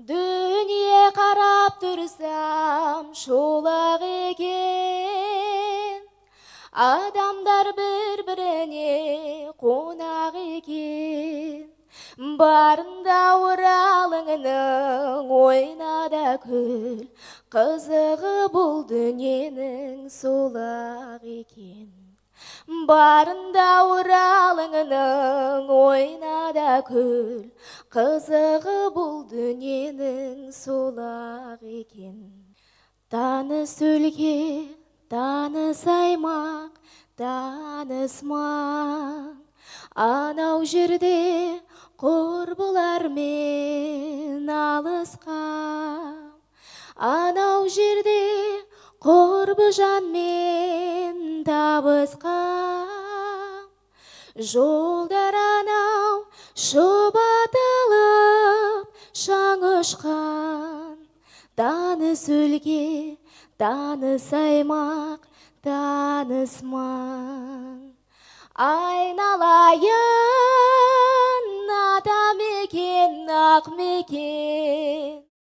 Дүние қарап тұрсам шолақ екен, адамдар бір-біріне қонақ екен. Барында оралыңның ойнада күл, қызығы бұл дүниенің солақ екен. Барында оралыңның ойнада күл, қызығы бұл дүниенің солақ екен. Таныс өлке, таныс аймақ, таныс маң, анау жерде құрбылармен алысқам, анау жерде құрбы жанмен табысқам. Жолдар анау шұбатылып шаң ұшқан. Таныс өлке, таныс аймақ, таныс маң. Айналайын ата мекен, ақ мекен,